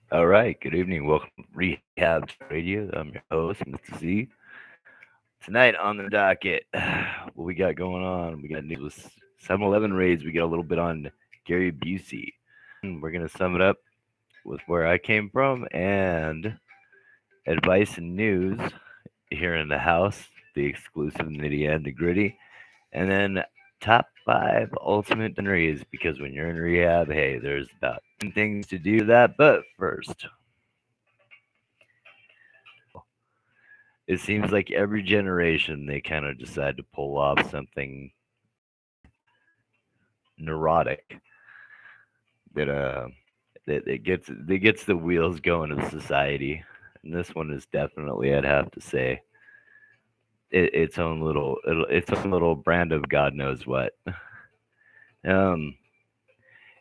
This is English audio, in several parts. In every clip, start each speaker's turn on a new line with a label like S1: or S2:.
S1: All right, good evening. Welcome to Rehab Radio. I'm your host, Mr. Z. Tonight on the docket, what we got going on? We got news with 7-Eleven raids. We got a little bit on Gary Busey. We're going to sum it up with where I came from and advice and news here in the house, the exclusive nitty and the gritty. And then top five ultimate documentaries because when you're in rehab, hey, there's about 10 things to do that. But first, it seems like every generation they kind of decide to pull off something neurotic that that gets the wheels going of society. And this one is definitely, I'd have to say, its own little brand of God knows what. Um,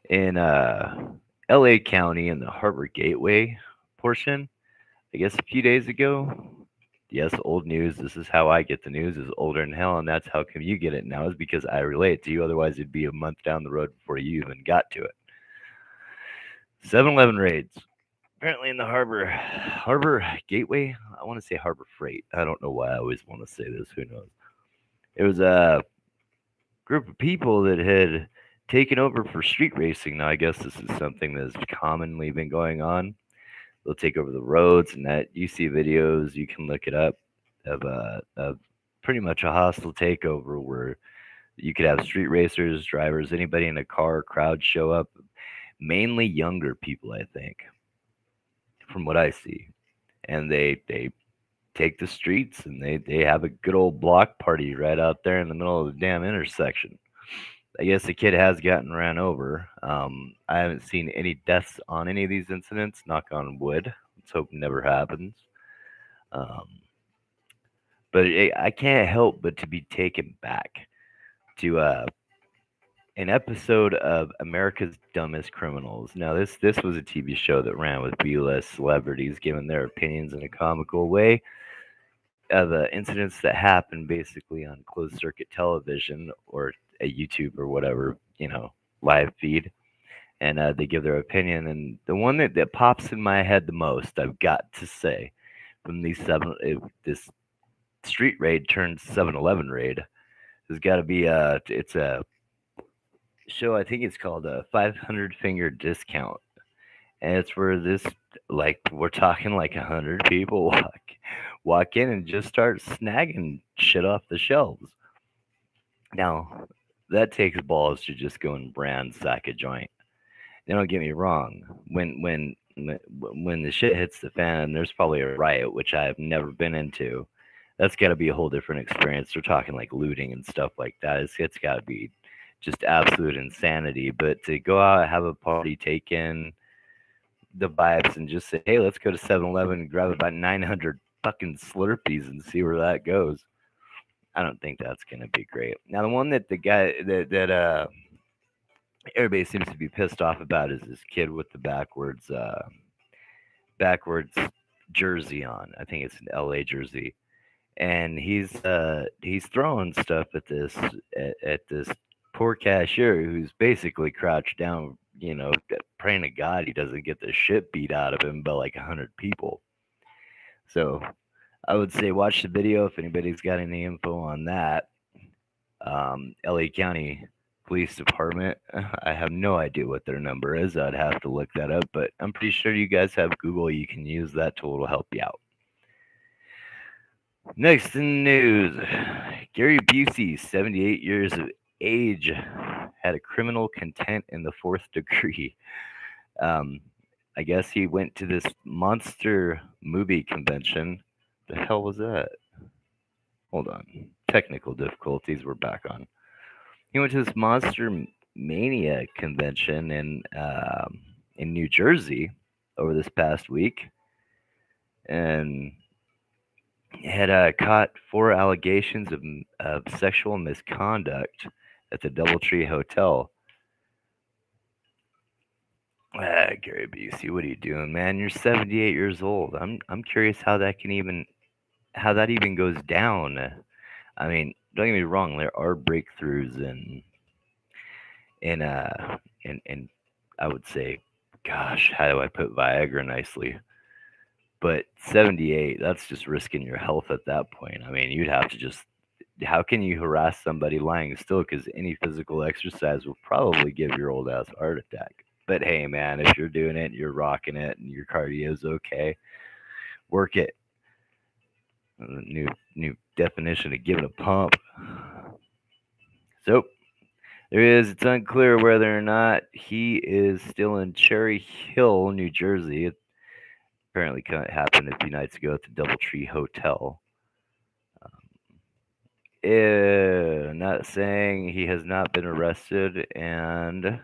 S1: in L.A. County in the Harbor Gateway portion, I guess a few days ago. Yes, old news. This is how I get the news is older than hell, and that's how come you get it now is because I relate to you. Otherwise, it'd be a month down the road before you even got to it. 7-Eleven raids. Apparently in the harbor gateway. I want to say Harbor Freight. I don't know why I always want to say this. Who knows? It was a group of people that had taken over for street racing. Now I guess this is something that's commonly been going on. They'll take over the roads, and that you see videos. You can look it up of pretty much a hostile takeover where you could have street racers, drivers, anybody in a car, crowd show up. Mainly younger people, I think, from what I see, and they take the streets and they have a good old block party right out there in the middle of the damn intersection. I guess the kid has gotten ran over. I haven't seen any deaths on any of these incidents. Knock on wood. Let's hope it never happens. Um, but I can't help but to be taken back to an episode of America's Dumbest Criminals. Now, this was a TV show that ran with B-list celebrities giving their opinions in a comical way of incidents that happened basically on closed circuit television or a YouTube or whatever live feed, and they give their opinion. And the one that pops in my head the most, I've got to say, from these this street raid turned 7-Eleven raid, has got to be it's a show. I think it's called a 500 Finger Discount, and it's where this like we're talking like 100 people walk in and just start snagging shit off the shelves. Now that takes balls to just go and ransack a joint. Now, don't get me wrong. When the shit hits the fan, there's probably a riot, which I have never been into. That's got to be a whole different experience. We're talking like looting and stuff like that. It's got to be just absolute insanity. But to go out, have a party, take in the vibes, and just say, hey, let's go to 7-Eleven and grab about 900 fucking Slurpees and see where that goes. I don't think that's going to be great. Now, the one that the guy that everybody seems to be pissed off about is this kid with the backwards jersey on. I think it's an LA jersey, and he's throwing stuff at this poor cashier who's basically crouched down, praying to God he doesn't get the shit beat out of him by like 100 people. So I would say watch the video if anybody's got any info on that. LA County Police Department. I have no idea what their number is. I'd have to look that up, but I'm pretty sure you guys have Google. You can use that tool to help you out. Next in the news, Gary Busey, 78 years of age, had a criminal contempt in the fourth degree. Um, I guess he went to this monster movie convention. The hell was that? Hold on. Technical difficulties. We're back on. He went to this Monster Mania convention in New Jersey over this past week, and had caught four allegations of sexual misconduct at the DoubleTree Hotel. Gary Busey, what are you doing, man? You're 78 years old. I'm curious how that even goes down. I mean, don't get me wrong. There are breakthroughs in I would say gosh, how do I put Viagra nicely? But 78, that's just risking your health at that point. I mean, you'd have to just, how can you harass somebody lying still? Because any physical exercise will probably give your old ass a heart attack. But hey, man, if you're doing it, you're rocking it, and your cardio's okay, work it. New definition of giving a pump. So there is. It's unclear whether or not he is still in Cherry Hill, New Jersey. It apparently happened a few nights ago at the DoubleTree Hotel. Not saying he has not been arrested, and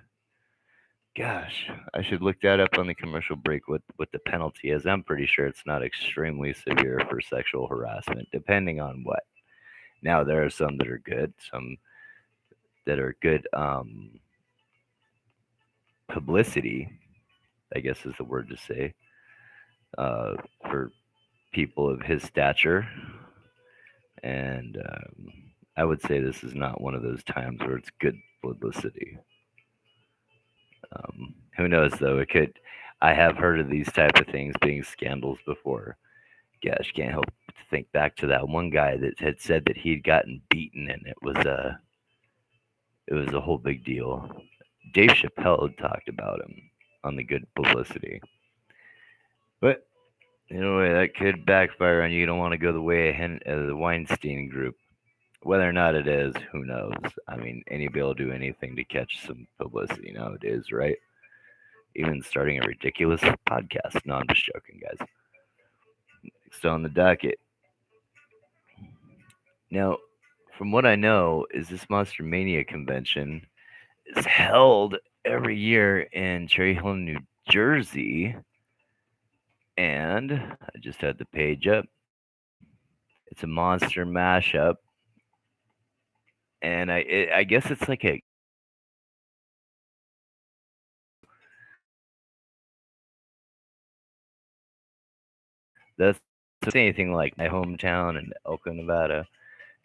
S1: gosh, I should look that up on the commercial break. What the penalty is? I'm pretty sure it's not extremely severe for sexual harassment, depending on what. Now there are some that are good, some that are good publicity, I guess is the word to say, for people of his stature. And I would say this is not one of those times where it's good publicity. Who knows though? It could. I have heard of these type of things being scandals before. Gosh, can't help but to think back to that one guy that had said that he'd gotten beaten, and it was a whole big deal. Dave Chappelle had talked about him on the good publicity, but anyway, that could backfire on you. You don't want to go the way of the Weinstein group. Whether or not it is, who knows? I mean, anybody will do anything to catch some publicity nowadays, right? Even starting a ridiculous podcast. No, I'm just joking, guys. Still on the docket. Now, from what I know, is this Monster Mania convention is held every year in Cherry Hill, New Jersey, and I just had the page up. It's a monster mashup, and I guess it's like a that's anything like my hometown in Elko, Nevada.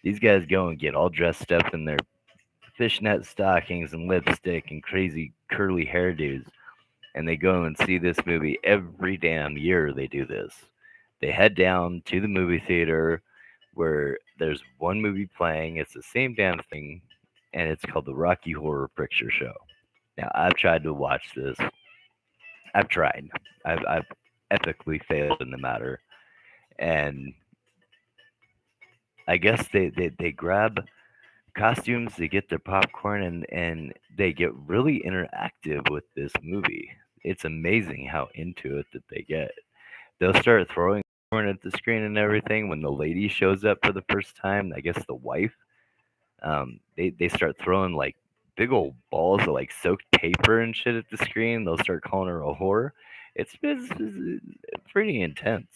S1: These guys go and get all dressed up in their fishnet stockings and lipstick and crazy curly hairdos, and they go and see this movie every damn year. They do this. They head down to the movie theater where there's one movie playing. It's the same damn thing, and it's called the Rocky Horror Picture Show. Now, I've tried to watch this. I've tried. I've epically failed in the matter, and I guess they grab costumes, they get their popcorn, and they get really interactive with this movie. It's amazing how into it that they get. They'll start throwing popcorn at the screen and everything when the lady shows up for the first time. I guess the wife. They start throwing like big old balls of like soaked paper and shit at the screen. They'll start calling her a whore. It's pretty intense.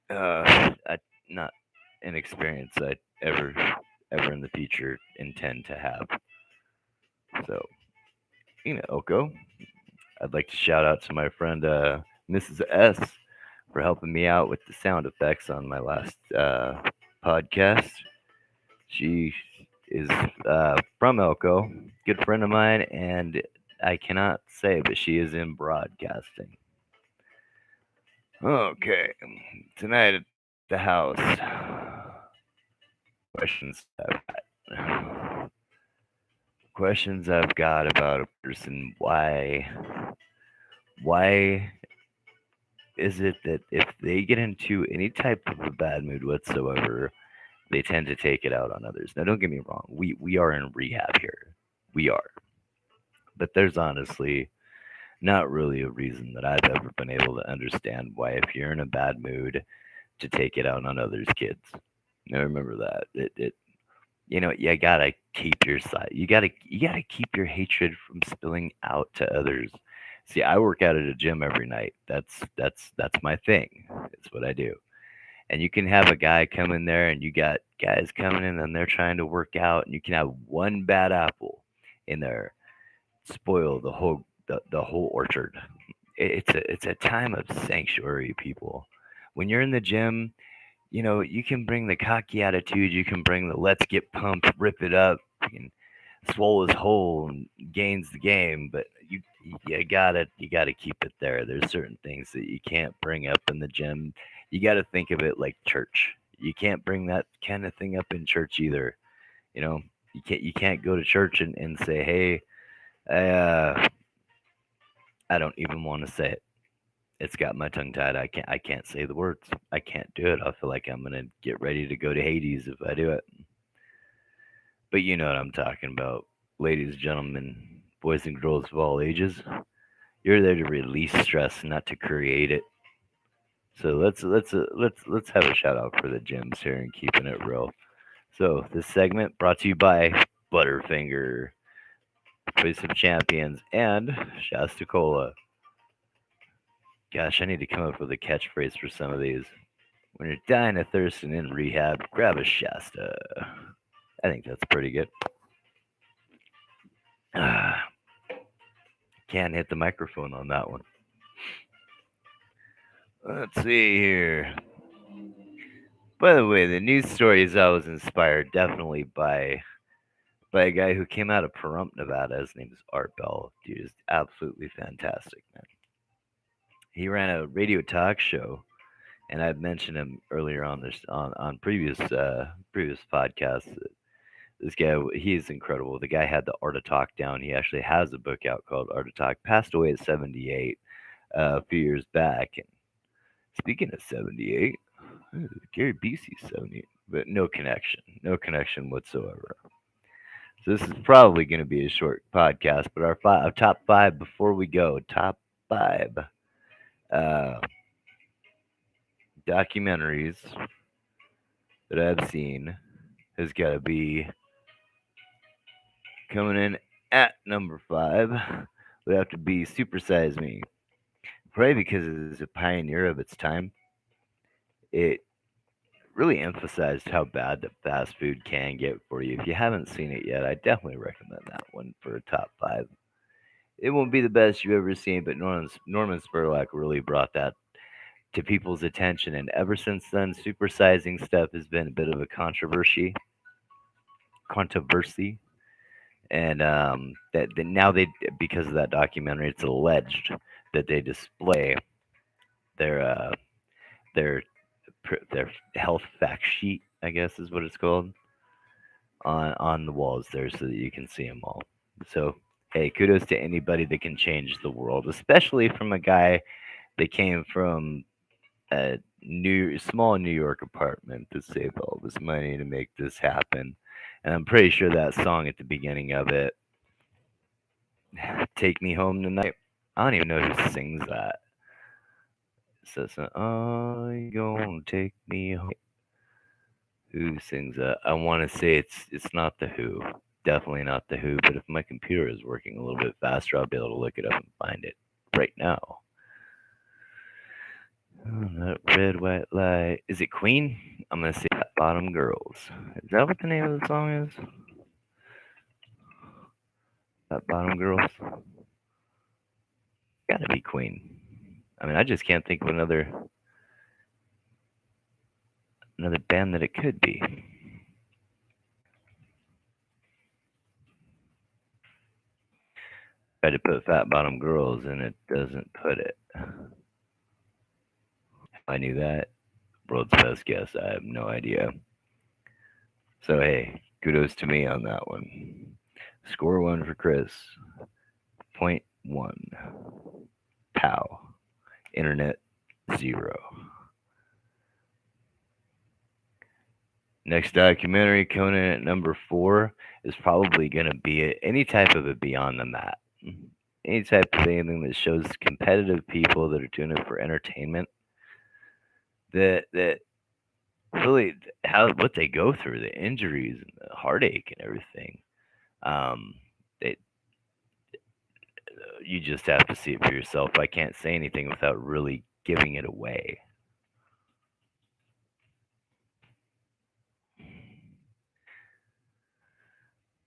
S1: Not an experience I ever in the future intend to have. So, Oko, I'd like to shout out to my friend Mrs. S for helping me out with the sound effects on my last podcast. She is from Elko, good friend of mine, and I cannot say, but she is in broadcasting. Okay, tonight at the house, questions I've got about a person. Why is it that if they get into any type of a bad mood whatsoever, they tend to take it out on others? Now, don't get me wrong. We are in rehab here. We are. But there's honestly not really a reason that I've ever been able to understand why, if you're in a bad mood, to take it out on others' kids. Now, remember that. You gotta keep your side. You gotta keep your hatred from spilling out to others. See, I work out at a gym every night. That's my thing. It's what I do. And you can have a guy come in there, and you got guys coming in, and they're trying to work out, and you can have one bad apple in there, spoil the whole orchard. It's a time of sanctuary, people. When you're in the gym, you can bring the cocky attitude, you can bring the let's get pumped, rip it up, you can swole his hole and gains the game, but you gotta keep it there. There's certain things that you can't bring up in the gym. You got to think of it like church. You can't bring that kind of thing up in church either. You know, you can't go to church and say, hey, I don't even want to say it. It's got my tongue tied. I can't say the words. I can't do it. I feel like I'm gonna get ready to go to Hades if I do it. But you know what I'm talking about, ladies, gentlemen, boys and girls of all ages. You're there to release stress, not to create it. So let's have a shout out for the gyms here and keeping it real. So this segment brought to you by Butterfinger, Voice of Champions, and Shasta Cola. Gosh, I need to come up with a catchphrase for some of these. When you're dying of thirst and in rehab, grab a Shasta. I think that's pretty good. Can't hit the microphone on that one. Let's see here. By the way, the news stories I was inspired definitely by a guy who came out of Pahrump, Nevada. His name is Art Bell. Dude is absolutely fantastic, man. He ran a radio talk show, and I've mentioned him earlier on this on previous podcasts. This guy, he is incredible. The guy had the art of talk down. He actually has a book out called Art of Talk. Passed away at 78 a few years back. And speaking of 78, Gary Busey's 78, but no connection whatsoever. So this is probably going to be a short podcast, but our top five before we go, top five uh, documentaries that I've seen has got to be coming in at number five. Would have to be Super Size Me, probably because it is a pioneer of its time. It really emphasized how bad the fast food can get for you. If you haven't seen it yet, I definitely recommend that one for a top five. It won't be the best you've ever seen, but Norman Spurlock really brought that to people's attention, and ever since then, supersizing stuff has been a bit of a controversy, and that now they, because of that documentary, it's alleged that they display their their their health fact sheet, I guess is what it's called, on the walls there so that you can see them all. So hey, kudos to anybody that can change the world, especially from a guy that came from a small New York apartment to save all this money to make this happen. And I'm pretty sure that song at the beginning of it, "Take Me Home Tonight." I don't even know who sings that. It says, "Oh, you gonna take me home." Who sings that? I want to say it's not the Who. Definitely not the Who. But if my computer is working a little bit faster, I'll be able to look it up and find it right now. Oh, that red, white light. Is it Queen? I'm gonna say Fat Bottom Girls. Is that what the name of the song is? Fat Bottom Girls. Gotta be Queen. I mean, I just can't think of another band that it could be. Tried to put Fat Bottom Girls and it doesn't put it. I knew that. World's best guess. I have no idea. So hey, kudos to me on that one. Score one for Chris. Point one. Pow. Internet 0. Next documentary coming in at number 4 is probably going to be any type of a beyond the mat. Any type of anything that shows competitive people that are doing it for entertainment. That really how what they go through, the injuries and the heartache and everything. Um, it, you just have to see it for yourself. I can't say anything without really giving it away.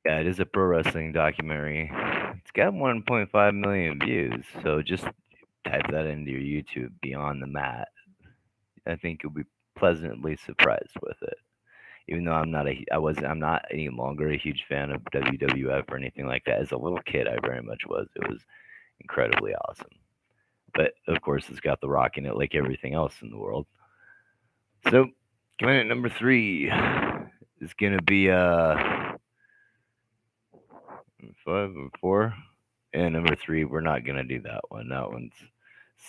S1: Yeah, it is a pro wrestling documentary. It's got 1.5 million views, so just type that into your YouTube, Beyond the Mat. I think you'll be pleasantly surprised with it. Even though I'm not any longer a huge fan of WWF or anything like that. As a little kid, I very much was. It was incredibly awesome. But of course, it's got The Rock in it, like everything else in the world. So, coming at number three is gonna be 5 and 4, and number three. We're not gonna do that one. That one's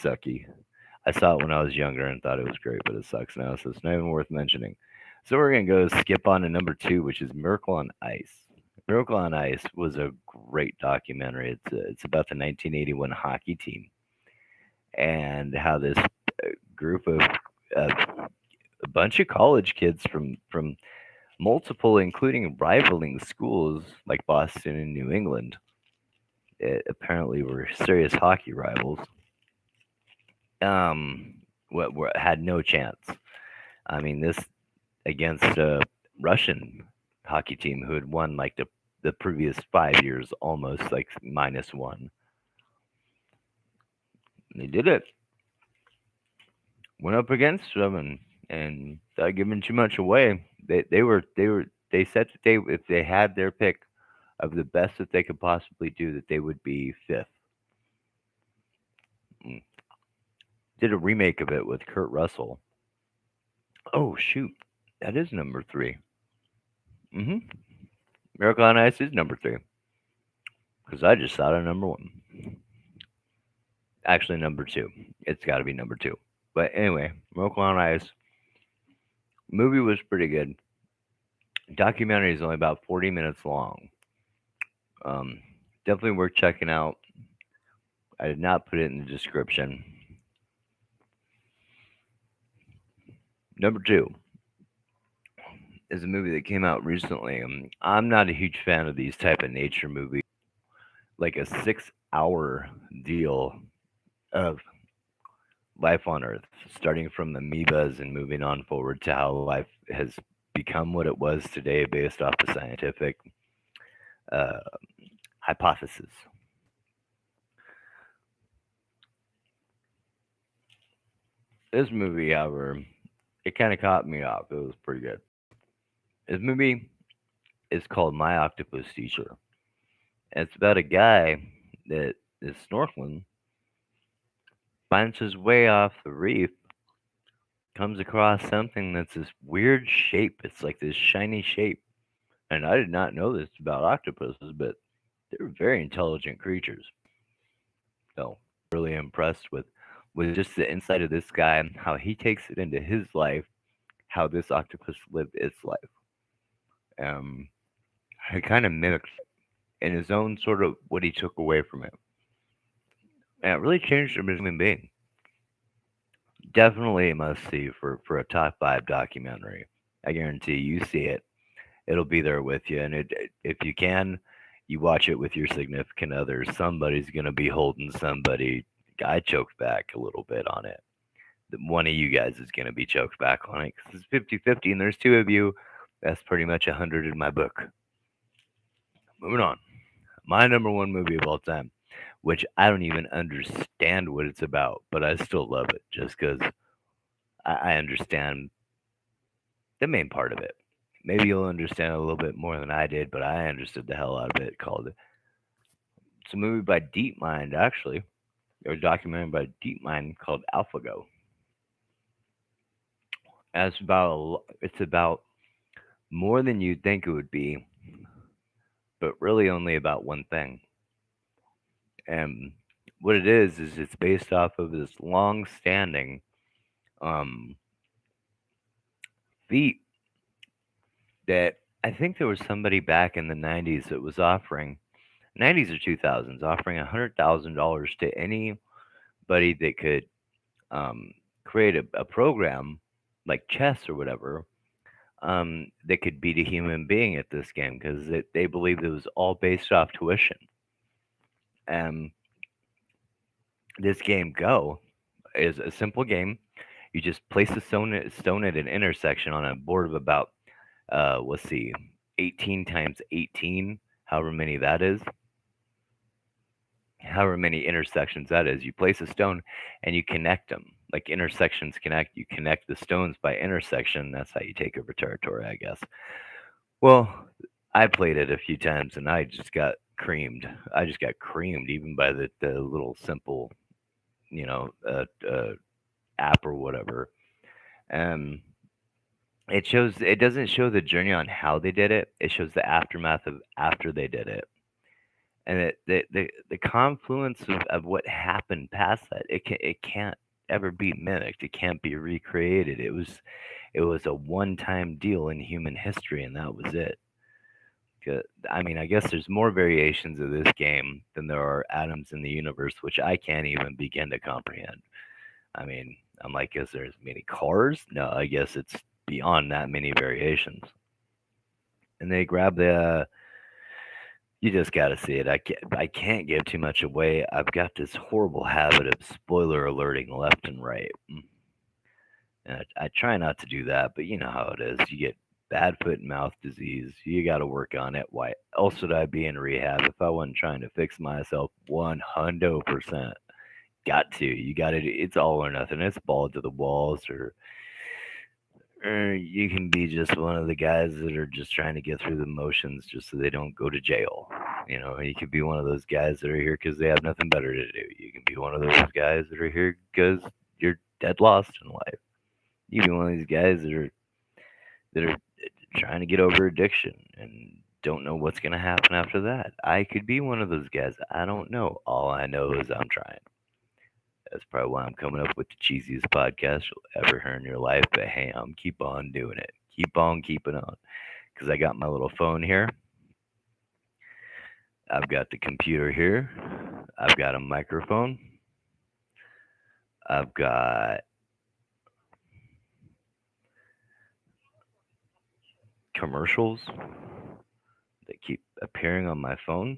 S1: sucky. I saw it when I was younger and thought it was great, but it sucks now, so it's not even worth mentioning. So we're gonna go skip on to number two, which is Miracle on Ice. Miracle on Ice was a great documentary. It's about the 1981 hockey team and how this group of a bunch of college kids from multiple, including rivaling schools like Boston and New England, apparently were serious hockey rivals. Um, had no chance. I mean, this against a Russian hockey team who had won like the previous 5 years, almost like -1. And they did it. Went up against them and without giving too much away, they said that they if they had their pick of the best that they could possibly do, that they would be fifth. Mm. Did a remake of it with Kurt Russell. Oh shoot, that is number three. Mm-hmm. Miracle on Ice is number three because I just thought of number one. Actually, number two. It's got to be number two. But anyway, Miracle on Ice movie was pretty good. Documentary is only about 40 minutes long. Um, Definitely worth checking out. I did not put it in the description. Number two is a movie that came out recently. I'm not a huge fan of these type of nature movies, like a 6 hour deal of life on Earth, starting from amoebas and moving on forward to how life has become what it was today based off the scientific uh, hypothesis. This movie, however, it kind of caught me off. It was pretty good. This movie is called My Octopus Teacher. And it's about a guy that is snorkeling, finds his way off the reef, comes across something that's this weird shape. It's like this shiny shape. And I did not know this about octopuses, but they're very intelligent creatures. So really impressed with just the insight of this guy, how he takes it into his life, how this octopus lived its life. Um, he kind of mimicked in his own sort of what he took away from it. And it really changed him as a human being. Definitely a must see for a top five documentary. I guarantee you see it, it'll be there with you. And if you can, you watch it with your significant other. Somebody's gonna be holding somebody. I choked back a little bit on it. One of you guys is gonna be choked back on it because it's 50-50, and there's two of you. That's pretty much 100 in my book. Moving on. My number one movie of all time, which I don't even understand what it's about, but I still love it just because I understand the main part of it. Maybe you'll understand a little bit more than I did, but I understood the hell out of it. It's a movie by Deep Mind, actually. Or a documentary by Deep Mind called alphago. And it's about more than you'd think it would be, but really only about one thing. And what it is it's based off of this long-standing um, feat that I think there was somebody back in the 90s that was offering 90s or 2000s offering $100,000 to anybody that could um, create a program like chess or whatever that could beat a human being at this game because they believed it was all based off tuition. And this game Go is a simple game. You just place a stone at an intersection on a board of about let's see, 18 times 18, however many that is, however many intersections that is. You place a stone and you connect them. Like intersections connect, you connect the stones by intersection. That's how you take over territory, I guess. Well, I played it a few times and I just got creamed. I just got creamed even by the little simple, you know, app or whatever. Um, it doesn't show the journey on how they did it. It shows the aftermath of after they did it, and the confluence of what happened past that. It can't ever be mimicked. It can't be recreated. It was a one time deal in human history, and that was it. 'Cause- I mean, I guess there's more variations of this game than there are atoms in the universe, which I can't even begin to comprehend. I mean, I'm like, is there as many cars? No, I guess it's beyond that many variations. And they grab the. You just got to see it. I can't give too much away. I've got this horrible habit of spoiler alerting left and right. And I try not to do that, but you know how it is. You get bad foot and mouth disease. You got to work on it. Why else would I be in rehab if I wasn't trying to fix myself 100%? Got to. You got to. It's all or nothing. It's ball to the walls, or you can be just one of the guys that are just trying to get through the motions just so they don't go to jail. You know, you could be one of those guys that are here because they have nothing better to do. You can be one of those guys that are here because you're dead lost in life. You can be one of these guys that are trying to get over addiction and don't know what's going to happen after that. I could be one of those guys. I don't know. All I know is I'm trying. That's probably why I'm coming up with the cheesiest podcast you'll ever hear in your life. But hey, I'm keep on doing it. Keep on keeping on. Because I got my little phone here. I've got the computer here. I've got a microphone. I've got commercials that keep appearing on my phone.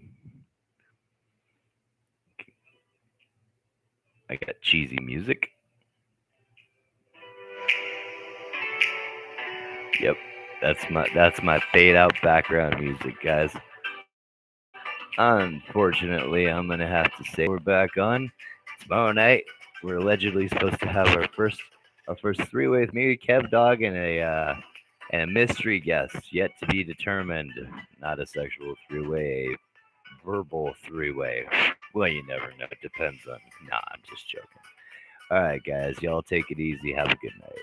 S1: I got cheesy music. Yep, that's my fade out background music, guys. Unfortunately, I'm gonna have to say we're back on tomorrow night. We're allegedly supposed to have our first three way with me, Kev Dog, and a mystery guest yet to be determined. Not a sexual three way, a verbal three way. Well, you never know. It depends on. Nah, I'm just joking. All right, guys, y'all take it easy. Have a good night.